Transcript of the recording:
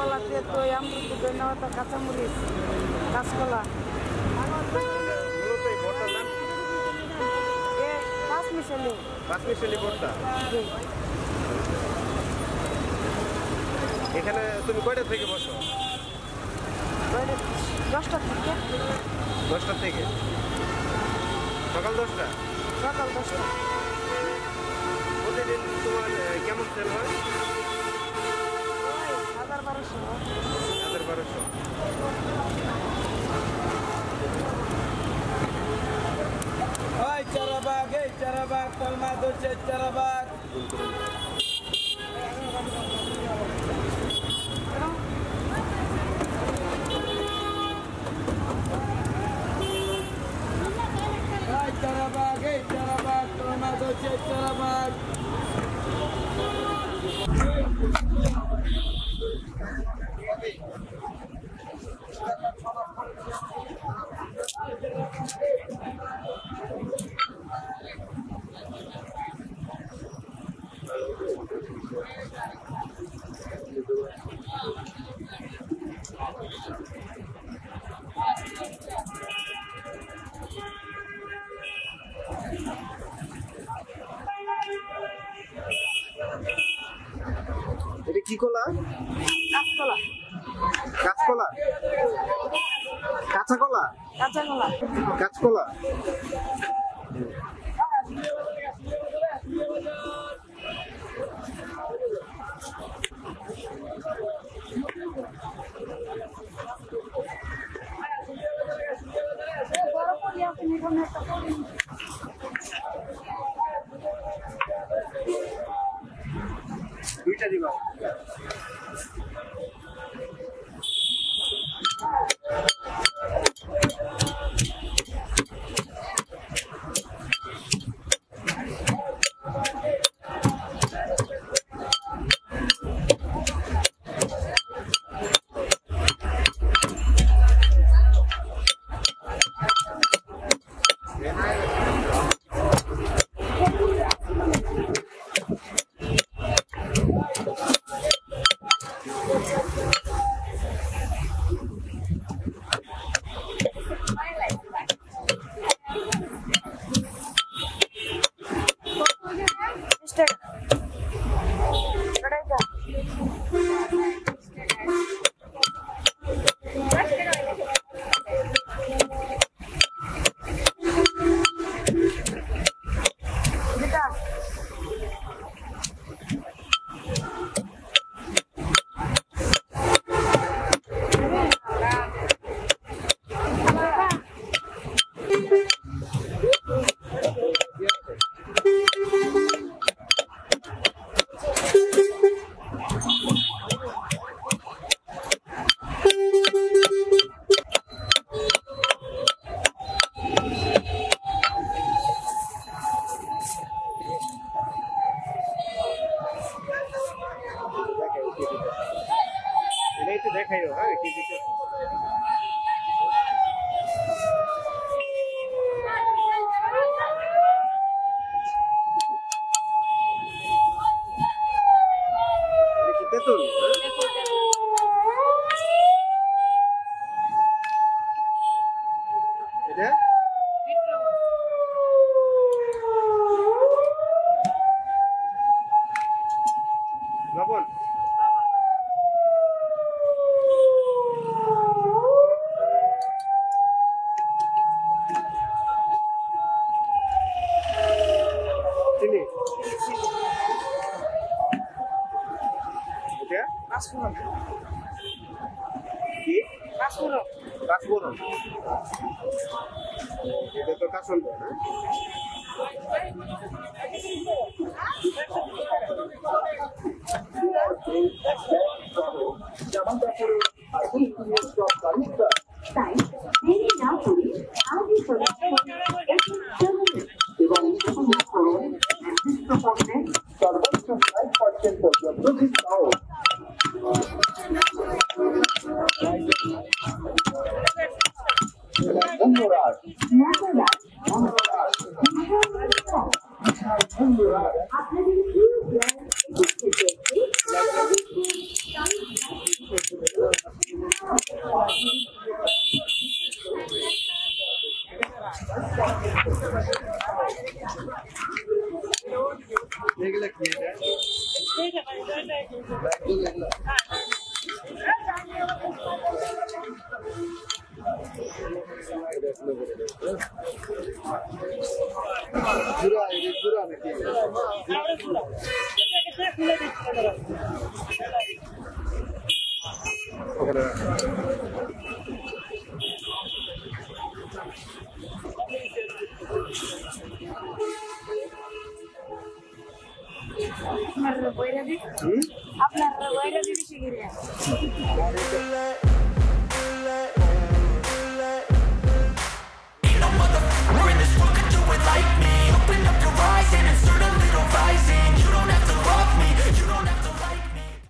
কলাতে তো আমরুদ ধন্যবাদ কাঁচামরিচ কাঁচকলা মূলত এই ভর্তার নাম পাঁচমিশালি ভর্তা। এখানে তুমি কয়টা থেকে বসো? 10টা থেকে। 10টা থেকে সকাল 10টা? সকাল 10টা। প্রতিদিন তোমার কেমন সেল হয়? 1000-1200। 1000-1200। Ay, carabag, palmado, carabag. Ay, carabag, palmado, carabag. এটা কি কলা? কাঁচকলা। কাঁচকলা? কাঁচা কলা? কাঁচাকলা। কাঁচকলা। দুইটা দিবা। দেখাইও হ্যাঁ টিভিতে। তেঁতুল এটা লবণ চিনি এটা পাঁচফোড়ন। কি পাঁচফোড়ন। পাঁচফোড়ন এটা তো কাসন্দ না সর্বোচ্চ 5% পর্যন্ত ডিসকাউন্ট। ধন্যবাদ আপনাদের এগুলা কি এটা? জুরা নাকি? আপনার বইরা দিবি শিখিরে